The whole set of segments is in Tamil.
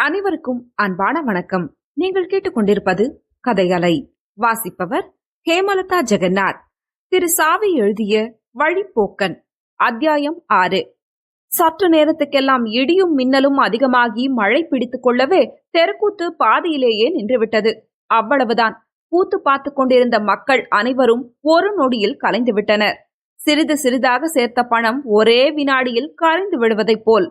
அனைவருக்கும் அன்பான வணக்கம். நீங்கள் கேட்டுக்கொண்டிருப்பது கதையலை. வாசிப்பவர் ஹேமலதா ஜெகநாத். திரு சாவி எழுதிய வழிப்போக்கன், அத்தியாயம் 6. சற்று நேரத்துக்கெல்லாம் இடியும் மின்னலும் அதிகமாகி மழை பிடித்துக் கொள்ளவே தெருக்கூத்து பாதியிலேயே நின்றுவிட்டது. அவ்வளவுதான். கூத்து பார்த்து கொண்டிருந்த மக்கள் அனைவரும் ஒரு நொடியில் கலைந்து விட்டனர். சிறிது சிறிதாக சேர்த்த பணம் ஒரே வினாடியில் கரைந்து விடுவதைப் போல்.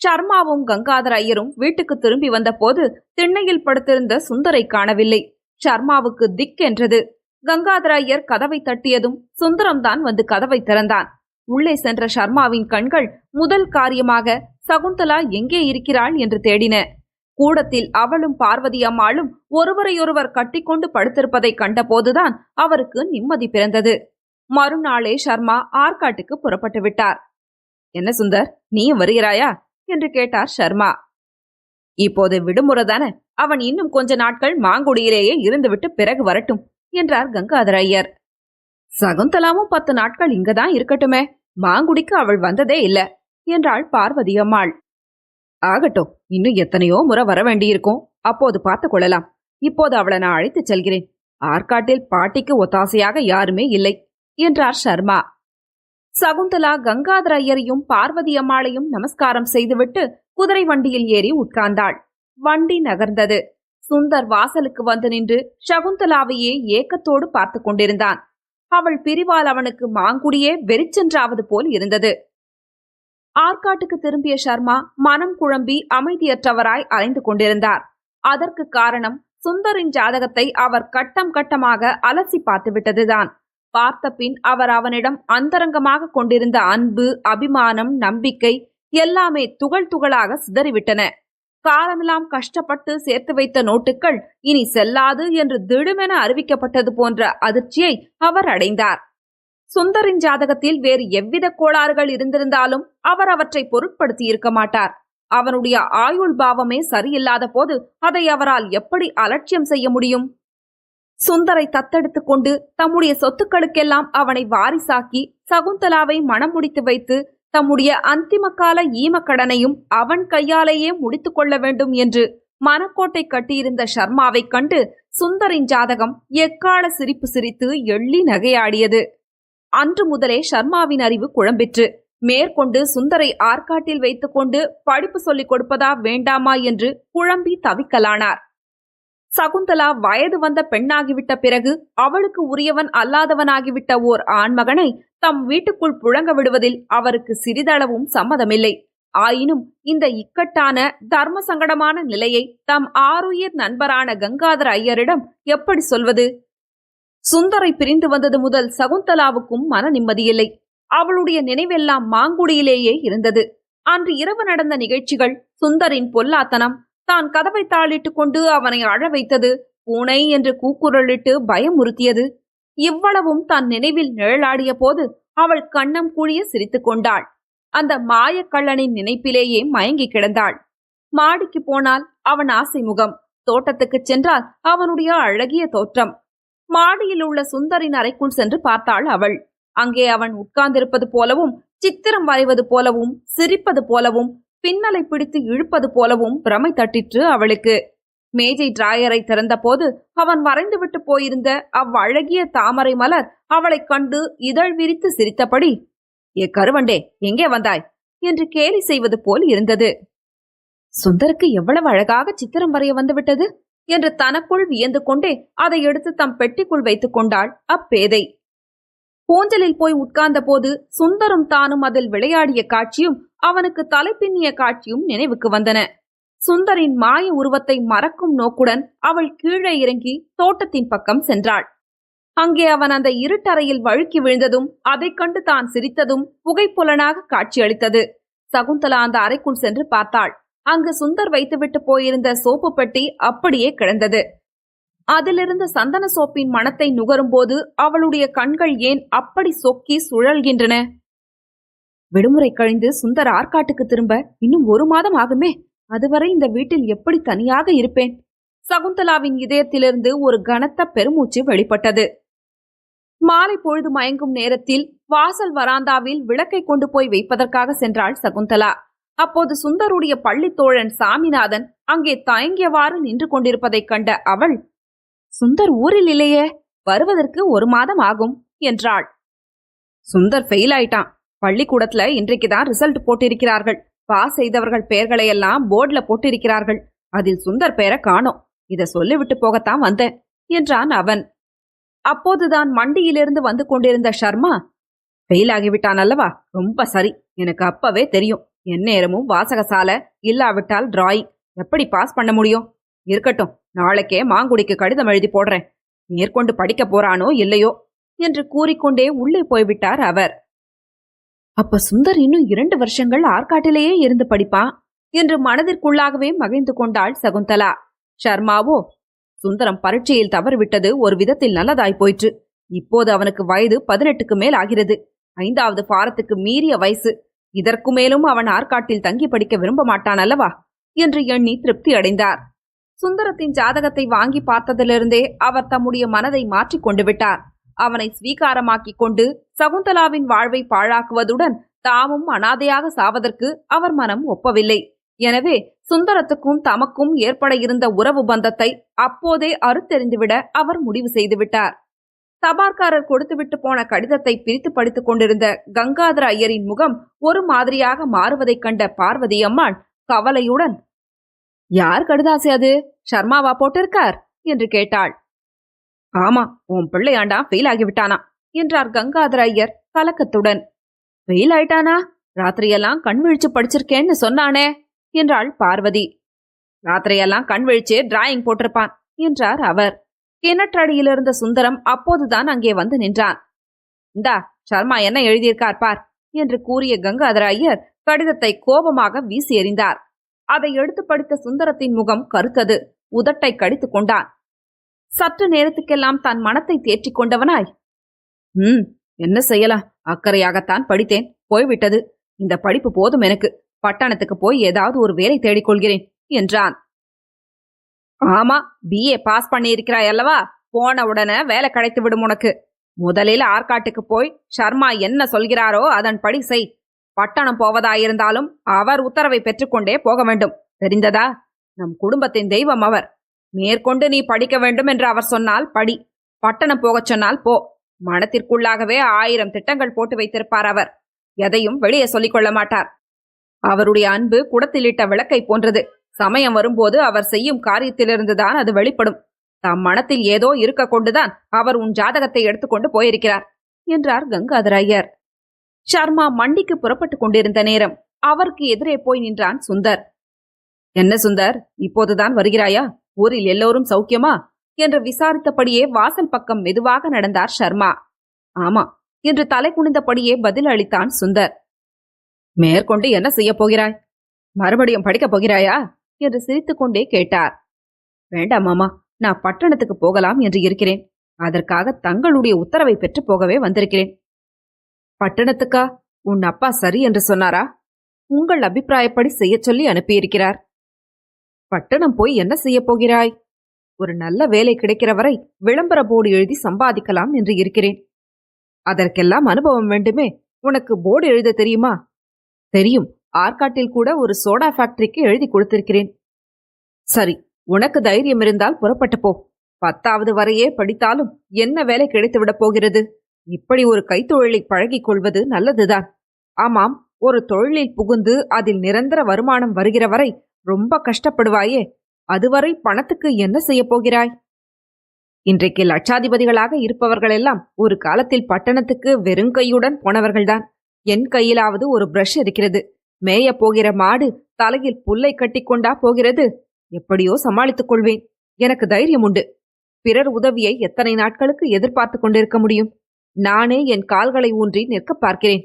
சர்மாவும் கங்காதர ஐயரும் வீட்டுக்கு திரும்பி வந்த போது திண்ணையில் படுத்திருந்த சுந்தரை காணவில்லை. சர்மாவுக்கு திக்கென்றது. கங்காதர ஐயர் கதவை தட்டியதும் சுந்தரம்தான் வந்து கதவை திறந்தான். உள்ளே சென்ற சர்மாவின் கண்கள் முதல் காரியமாக சகுந்தலா எங்கே இருக்கிறாள் என்று தேடின. கூடத்தில் அவளும் பார்வதி அம்மாளும் ஒருவரையொருவர் கட்டிக்கொண்டு படுத்திருப்பதை கண்டபோதுதான் அவருக்கு நிம்மதி பிறந்தது. மறுநாளே சர்மா ஆற்காட்டுக்கு புறப்பட்டு விட்டார். என்ன சுந்தர், நீயும் வருகிறாயா என்று கேட்டார் சர்மா. இப்போது விடுமுறை தானே, அவன் இன்னும் கொஞ்ச நாட்கள் மாங்குடியிலேயே இருந்துவிட்டு பிறகு வரட்டும் என்றார் கங்காதர ஐயர். சகுந்தலாவும் 10 நாட்கள் இங்கதான் இருக்கட்டுமே, மாங்குடிக்கு அவள் வந்ததே இல்ல என்றாள் பார்வதி அம்மாள். ஆகட்டும், இன்னும் எத்தனையோ முறை வர வேண்டியிருக்கும், அப்போது பார்த்து கொள்ளலாம். இப்போது அவளை நான் அழைத்து செல்கிறேன். ஆற்காட்டில் பாட்டிக்கு ஒத்தாசையாக யாருமே இல்லை என்றார் சர்மா. சகுந்தலா கங்காதர ஐயரையும் பார்வதி அம்மாளையும் நமஸ்காரம் செய்துவிட்டு குதிரை வண்டியில் ஏறி உட்கார்ந்தாள். வண்டி நகர்ந்தது. சுந்தர் வாசலுக்கு வந்து நின்று சகுந்தலாவையே ஏக்கத்தோடு பார்த்து கொண்டிருந்தான். அவள் பிரிவால் அவனுக்கு மாங்குடியே வெறிச்சென்றாவது போல் இருந்தது. ஆற்காட்டுக்கு திரும்பிய சர்மா மனம் குழம்பி அமைதியற்றவராய் அலைந்து கொண்டிருந்தார். அதற்கு காரணம் சுந்தரின் ஜாதகத்தை அவர் கட்டம் கட்டமாக அலசி பார்த்து விட்டதுதான். பார்த்த பின் அவர் அவனிடம் அந்தரங்கமாக கொண்டிருந்த அன்பு, அபிமானம், நம்பிக்கை எல்லாமே துகள் துகளாக சிதறிவிட்டன. காலமெல்லாம் கஷ்டப்பட்டு சேர்த்து வைத்த நோட்டுகள் இனி செல்லாது என்று திடுமென அறிவிக்கப்பட்டது போன்ற அதிர்ச்சியை அவர் அடைந்தார். சுந்தரின் ஜாதகத்தில் வேறு எவ்வித கோளாறுகள் இருந்திருந்தாலும் அவர் அவற்றை பொருட்படுத்தி இருக்க மாட்டார். அவனுடைய ஆயுள் பாவமே சரியில்லாத போது அதை அவரால் எப்படி அலட்சியம் செய்ய முடியும்? சுந்தரை தத்தெடுத்துக் கொண்டு தம்முடைய சொத்துக்களுக்கெல்லாம் அவனை வாரிசாக்கி சகுந்தலாவை மனம் முடித்து வைத்து தம்முடைய அந்திம கால ஈமக்கடனையும் அவன் கையாலேயே முடித்துக் கொள்ள வேண்டும் என்று மனக்கோட்டை கட்டியிருந்த சர்மாவை கண்டு சுந்தரின் ஜாதகம் எக்கால சிரிப்பு சிரித்து எள்ளி நகையாடியது. அன்று முதலே சர்மாவின் அறிவு குழம்பிற்று. மேற்கொண்டு சுந்தரை ஆற்காட்டில் வைத்துக் கொண்டு படிப்பு சொல்லிக் கொடுப்பதா வேண்டாமா என்று குழம்பி தவிக்கலானார். சகுந்தலா வயது வந்த பெண்ணாகிவிட்ட பிறகு அவளுக்கு உரியவன் அல்லாதவனாகிவிட்ட ஓர் ஆண்மகனை தம் வீட்டுக்குள் புழங்க விடுவதில் அவருக்கு சிறிதளவும் சம்மதமில்லை. ஆயினும் இந்த இக்கட்டான தர்ம சங்கடமான நிலையை தம் ஆருயிர் நண்பரான கங்காதர ஐயரிடம் எப்படி சொல்வது? சுந்தரை பிரிந்து வந்தது முதல் சகுந்தலாவுக்கும் மன நிம்மதியில்லை. அவளுடைய நினைவெல்லாம் மாங்குடியிலேயே இருந்தது. அன்று இரவு நடந்த நிகழ்ச்சிகள், சுந்தரின் பொல்லாத்தனம், தான் கதவை தாளிட்டு கொண்டு அவனை அழ வைத்தது, பூனை என்று கூக்குரலிட்டு பயமுறுத்தியது, இவ்வளவும் தான் நினைவில் நிழலாடிய போது அவள் கண்ணம் கூழிய சிரித்து கொண்டாள். அந்த மாயக்கள்ளனின் நினைப்பிலேயே மயங்கி கிடந்தாள். மாடிக்கு போனால் அவன் ஆசை முகம், தோட்டத்துக்கு சென்றால் அவனுடைய அழகிய தோற்றம். மாடியில் உள்ள சுந்தரின் அறைக்குள் சென்று பார்த்தாள் அவள். அங்கே அவன் உட்கார்ந்திருப்பது போலவும், சித்திரம் வரைவது போலவும், சிரிப்பது போலவும், பின்னலை பிடித்து இழுப்பது போலவும் பிரமை தட்டிற்று அவளுக்கு. மேஜை டிராயரை திறந்த போது அவன் வரைந்துவிட்டு போயிருந்த அவ்வழகிய தாமரை மலர் அவளை கண்டு இதழ் விரித்து சிரித்தபடி, ஏ கருவண்டே, எங்கே வந்தாய் என்று கேலி செய்வது போல் இருந்தது. சுந்தருக்கு எவ்வளவு அழகாக சித்திரம் வரைய வந்துவிட்டது என்று தனக்குள் வியந்து கொண்டே அதை எடுத்து தம் பெட்டிக்குள் வைத்துக் கொண்டாள் அப்பேதை. ஊஞ்சலில் போய் உட்கார்ந்த போது சுந்தரும் தானும் அதில் விளையாடிய காட்சியும் அவனுக்கு தலைப்பின்னிய காட்சியும் நினைவுக்கு வந்தன. சுந்தரின் மாய உருவத்தை மறக்கும் நோக்குடன் அவள் கீழே இறங்கி தோட்டத்தின் பக்கம் சென்றாள். அங்கே அவன் அந்த இருட்டறையில் வழுக்கி விழுந்ததும் அதைக் கண்டு தான் சிரித்ததும் புகைப்புலனாக காட்சியளித்தது. சகுந்தலா அந்த அறைக்குள் சென்று பார்த்தாள். அங்கு சுந்தர் வைத்துவிட்டு போயிருந்த சோப்பு பெட்டி அப்படியே கிடந்தது. அதிலிருந்த சந்தன சோப்பின் மணத்தை நுகரும்போது அவளுடைய கண்கள் ஏன் அப்படி சொக்கி சுழல்கின்றன? விடுமுறை கழிந்து சுந்தர் ஆற்காட்டுக்கு திரும்ப இன்னும் 1 மாதம் ஆகுமே. அதுவரை இந்த வீட்டில் எப்படி தனியாக இருப்பேன்? சகுந்தலாவின் இதயத்திலிருந்து ஒரு கனத்த பெருமூச்சு வெளிப்பட்டது. மாலை பொழுது மயங்கும் நேரத்தில் வாசல் வராந்தாவில் விளக்கை கொண்டு போய் வைப்பதற்காக சென்றாள் சகுந்தலா. அப்போது சுந்தருடைய பள்ளி தோழன் சாமிநாதன் அங்கே தயங்கியவாறு நின்று கொண்டிருப்பதைக் கண்ட அவள், சுந்தர் ஊரில் இல்லையே, வருவதற்கு 1 மாதம் ஆகும் என்றாள். சுந்தர் ஃபெயில் ஆயிட்டான். பள்ளிக்கூடத்துல இன்றைக்குதான் ரிசல்ட் போட்டிருக்கிறார்கள். பாஸ் செய்தவர்கள் பெயர்களையெல்லாம் போர்டுல போட்டிருக்கிறார்கள். அதில் சுந்தர் பெயரை காணோம். இத சொல்லிவிட்டு போகத்தான் வந்தேன் என்றான் அவன். அப்போதுதான் மண்டியிலிருந்து வந்து கொண்டிருந்த ஷர்மா, ஃபெயில் ஆகிவிட்டான் அல்லவா, ரொம்ப சரி, எனக்கு அப்பவே தெரியும். எந்நேரமும் வாசகசாலை, இல்லாவிட்டால் டிராயிங், எப்படி பாஸ் பண்ண முடியும்? இருக்கட்டும், நாளைக்கே மாங்குடிக்கு கடிதம் எழுதி போடுறேன். மேற்கொண்டு படிக்க போறானோ இல்லையோ என்று கூறிக்கொண்டே உள்ளே போய்விட்டார் அவர். அப்ப சுந்தர் இன்னும் 2 வருஷங்கள் ஆற்காட்டிலேயே இருந்து படிப்பான் என்று மனதிற்குள்ளாகவே மகிழ்ந்து கொண்டாள் சகுந்தலா. ஷர்மாவோ, சுந்தரம் பரீட்சையில் தவறிவிட்டது ஒரு விதத்தில் நல்லதாய் போயிற்று. இப்போது அவனுக்கு வயது 18க்கு மேல் ஆகிறது. 5வது பாரத்துக்கு மீறிய வயசு. இதற்கு மேலும் அவன் ஆற்காட்டில் தங்கி படிக்க விரும்ப மாட்டான் அல்லவா என்று எண்ணி திருப்தி அடைந்தார். சுந்தரத்தின் ஜாதகத்தை வாங்கி பார்த்ததிலிருந்தே அவர் தம்முடைய மனதை மாற்றிக் கொண்டு விட்டார். அவனை ஸ்வீகாரமாக்கிக் கொண்டு சகுந்தலாவின் வாழ்வை பாழாக்குவதுடன் தாமும் அனாதையாக சாவதற்கு அவர் மனம் ஒப்பவில்லை. எனவே சுந்தரத்துக்கும் தமக்கும் ஏற்பட இருந்த உறவு பந்தத்தை அப்போதே அறுத்தெறிந்துவிட அவர் முடிவு செய்துவிட்டார். தபார்காரர் கொடுத்துவிட்டு போன கடிதத்தை பிரித்து படித்துக் கொண்டிருந்த கங்காதர ஐயரின் முகம் ஒரு மாதிரியாக மாறுவதைக் கண்ட பார்வதி அம்மாள் கவலையுடன், யார் கடிதாசி அது, ஷர்மாவா போட்டிருக்கார் என்று கேட்டாள். ஆமா, உன் பிள்ளையாண்டா ஃபெயில் ஆகிவிட்டானா என்றார் கங்காதர ஐயர் கலக்கத்துடன். ஃபெயில் ஆயிட்டானா? ராத்திரியெல்லாம் கண் விழிச்சு படிச்சிருக்கேன்னு சொன்னானே என்றாள் பார்வதி. ராத்திரியெல்லாம் கண் விழிச்சு டிராயிங் போட்டிருப்பான் என்றார் அவர். கிணற்றடியிலிருந்த சுந்தரம் அப்போதுதான் அங்கே வந்து நின்றான். இந்தா, ஷர்மா என்ன எழுதியிருக்கார் பார் என்று கூறிய கங்காதர ஐயர் கடிதத்தை கோபமாக வீசி எறிந்தார். அதை எடுத்து படித்த சுந்தரத்தின் முகம் கருத்தது. உதட்டை கடித்துக் கொண்டான். சற்று நேரத்துக்கெல்லாம் தன் மனத்தை தேற்றிக் கொண்டவனாய், என்ன செய்யலாம், அக்கறையாகத்தான் படித்தேன், போய்விட்டது. இந்த படிப்பு போதும் எனக்கு. பட்டணத்துக்கு போய் ஏதாவது ஒரு வேலை தேடிக்கொள்கிறேன் என்றான். ஆமா, BA பாஸ் பண்ணியிருக்கிறாய் அல்லவா, போன உடனே வேலை கிடைத்து விடும் உனக்கு. முதலில் ஆற்காட்டுக்கு போய் ஷர்மா என்ன சொல்கிறாரோ அதன்படி செய். பட்டணம் போவதாயிருந்தாலும் அவர் உத்தரவை பெற்றுக்கொண்டே போக வேண்டும், தெரிந்ததா? நம் குடும்பத்தின் தெய்வம் அவர். மேற்கொண்டு நீ படிக்க வேண்டும் என்று அவர் சொன்னால் படி, பட்டணம் போகச் சொன்னால் போ. மனத்திற்குள்ளாகவே 1000 திட்டங்கள் போட்டு வைத்திருப்பார் அவர். எதையும் வெளியே சொல்லிக் கொள்ள மாட்டார். அவருடைய அன்பு குடத்திலிட்ட விளக்கை போன்றது. சமயம் வரும்போது அவர் செய்யும் காரியத்திலிருந்துதான் அது வெளிப்படும். தம் மனத்தில் ஏதோ இருக்க கொண்டுதான் அவர் உன் ஜாதகத்தை எடுத்துக்கொண்டு போயிருக்கிறார் என்றார் கங்காதர ஐயர். ஷர்மா மண்டிக்கு புறப்பட்டுக் கொண்டிருந்த நேரம் அவருக்கு எதிரே போய் நின்றான் சுந்தர். என்ன சுந்தர், இப்போதுதான் வருகிறாயா? ஊரில் எல்லோரும் சௌக்கியமா என்று விசாரித்தபடியே வாசல் பக்கம் மெதுவாக நடந்தார் ஷர்மா. ஆமா என்று தலை குனிந்தபடியே பதில் அளித்தான் சுந்தர். மேற்கொண்டு என்ன செய்ய போகிறாய்? மறுபடியும் படிக்கப் போகிறாயா என்று சிரித்துக்கொண்டே கேட்டார். வேண்டாம் மாமா, நான் பட்டணத்துக்கு போகலாம் என்று இருக்கிறேன். அதற்காக தங்களுடைய உத்தரவை பெற்று போகவே வந்திருக்கிறேன். பட்டணத்துக்கா? உன் அப்பா சரி என்று சொன்னாரா? உங்கள் அபிப்பிராயப்படி செய்ய சொல்லி அனுப்பியிருக்கிறார். பட்டணம் போய் என்ன செய்ய போகிறாய்? ஒரு நல்ல வேலை கிடைக்கிற வரை விளம்பர போர்டு எழுதி சம்பாதிக்கலாம் என்று இருக்கிறேன். அதற்கெல்லாம் அனுபவம் வேண்டுமே. உனக்கு போர்டு எழுத தெரியுமா? தெரியும். ஆற்காட்டில் கூட ஒரு சோடா ஃபேக்டரிக்கு எழுதி கொடுத்திருக்கிறேன். சரி, உனக்கு தைரியம் இருந்தால் புறப்பட்டு போ. 10வது வரையே படித்தாலும் என்ன வேலை கிடைத்துவிடப் போகிறது? இப்படி ஒரு கைத்தொழிலை பழகிக் கொள்வது நல்லதுதான். ஆமாம், ஒரு தொழிலில் புகுந்து அதில் நிரந்தர வருமானம் வருகிற வரை ரொம்ப கஷ்டப்படுவாயே. அதுவரை பணத்துக்கு என்ன செய்ய போகிறாய்? இன்றைக்கு லட்சாதிபதிகளாக இருப்பவர்களெல்லாம் ஒரு காலத்தில் பட்டணத்துக்கு வெறுங்கையுடன் போனவர்கள்தான். என் கையிலாவது ஒரு பிரஷ் இருக்கிறது. மேய போகிற மாடு தலையில் புல்லை கட்டி கொண்டா போகிறது? எப்படியோ சமாளித்துக் கொள்வேன். எனக்கு தைரியம் உண்டு. பிறர் உதவியை எத்தனை நாட்களுக்கு எதிர்பார்த்து கொண்டிருக்க முடியும்? நானே என் கால்களை ஊன்றி நிற்க பார்க்கிறேன்.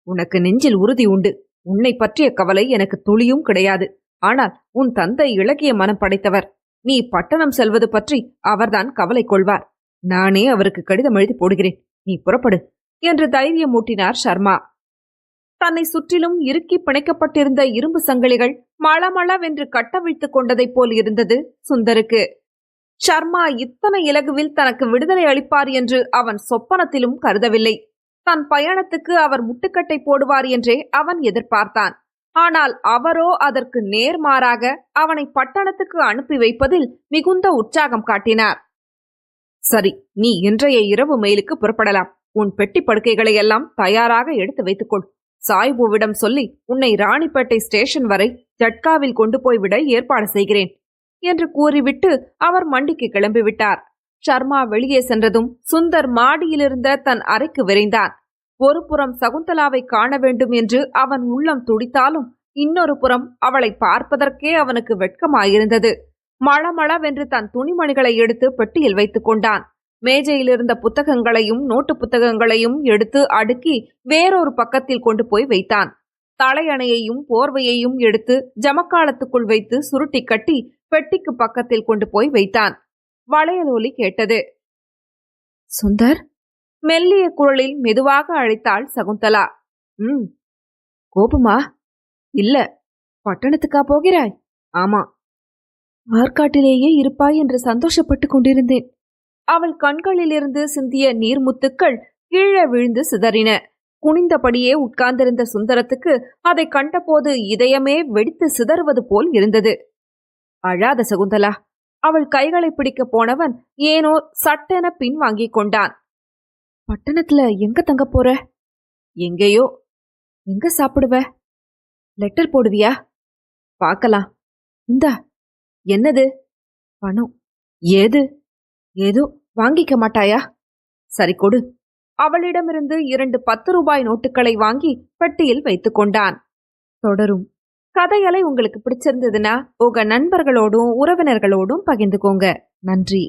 உனக்கு நெஞ்சில் உறுதி உண்டு. உன்னை பற்றிய கவலை எனக்கு துளியும் கிடையாது. ஆனால் உன் தந்தை இளகிய மனம் படைத்தவர். நீ பட்டணம் செல்வது பற்றி அவர்தான் கவலை கொள்வார். நானே அவருக்கு கடிதம் எழுதி போடுகிறேன். நீ புறப்படு என்று தைரியம் ஊட்டினார் ஷர்மா. தன்னை சுற்றிலும் இறுக்கி பிணைக்கப்பட்டிருந்த இரும்பு சங்கிலிகள் மளமளவென்று கட்டவிழ்த்துக் கொண்டதைப் போல் இருந்தது சுந்தருக்கு. ஷர்மா இத்தனை இலகுவில் தனக்கு விடுதலை அளிப்பார் என்று அவன் சொப்பனத்திலும் கருதவில்லை. தன் பயணத்துக்கு அவர் முட்டுக்கட்டை போடுவார் என்றே அவன் எதிர்பார்த்தான். ஆனால் அவரோ அதற்கு நேர்மாறாக அவனை பட்டணத்துக்கு அனுப்பி வைப்பதில் மிகுந்த உற்சாகம் காட்டினார். சரி, நீ இன்றைய இரவு மெயிலுக்கு புறப்படலாம். உன் பெட்டி படுக்கைகளை எல்லாம் தயாராக எடுத்து வைத்துக்கொள். சாய்புவிடம் சொல்லி உன்னை ராணிப்பேட்டை ஸ்டேஷன் வரை ஜட்காவில் கொண்டு போய்விட ஏற்பாடு செய்கிறேன் என்று கூறிவிட்டு அவர் மண்டிக்கு கிளம்பிவிட்டார். சர்மா வெளியே சென்றதும் சுந்தர் மாடியிலிருந்த தன் அறைக்கு விரைந்தான். ஒரு புறம் சகுந்தலாவை காண வேண்டும் என்று அவன் உள்ளம் துடித்தாலும் இன்னொரு புறம் அவளை பார்ப்பதற்கே அவனுக்கு வெட்கமாயிருந்தது. மளமளவென்று தன் துணிமணிகளை எடுத்து பெட்டியில் வைத்துக் கொண்டான். மேஜையிலிருந்த புத்தகங்களையும் நோட்டு புத்தகங்களையும் எடுத்து அடுக்கி வேறொரு பக்கத்தில் கொண்டு போய் வைத்தான். தலையணையையும் போர்வையையும் எடுத்து ஜமக்காலத்துக்குள் வைத்து சுருட்டி கட்டி பெட்டிக்கு பக்கத்தில் கொண்டு போய் வைத்தான். வளையலொலி கேட்டது. சுந்தர், மெல்லிய குரலில் மெதுவாக அழைத்தாள் சகுந்தலா. கோபமா? இல்ல. பட்டணத்துக்கா போகிறாய்? ஆமா. ஆற்காட்டிலேயே இருப்பாய் என்று சந்தோஷப்பட்டு கொண்டிருந்தேன். அவள் கண்களிலிருந்து சிந்திய நீர்முத்துக்கள் கீழே விழுந்து சிதறின. குனிந்தபடியே உட்கார்ந்திருந்த சுந்தரத்துக்கு அதை கண்டபோது இதயமே வெடித்து சிதறுவது போல் இருந்தது. அழாத சகுந்தலா. அவள் கைகளை பிடிக்க போனவன் ஏனோ சட்டென பின் வாங்கிக் கொண்டான். பட்டணத்துல எங்க தங்க போற? எங்கேயோ. எங்க சாப்பிடுவ? லெட்டர் போடுவியா? பார்க்கலாம். இந்தா. என்னது? பணம். ஏது? ஏதோ வாங்கிக்க மாட்டாயா? சரி, கொடு. அவளிடமிருந்து 2 10 ரூபாய் நோட்டுகளை வாங்கி பெட்டியில் வைத்துக் கொண்டான். தொடரும். கதைகளை உங்களுக்கு பிடிச்சிருந்ததுன்னா உங்க நண்பர்களோடும் உறவினர்களோடும் பகிர்ந்துக்கோங்க. நன்றி.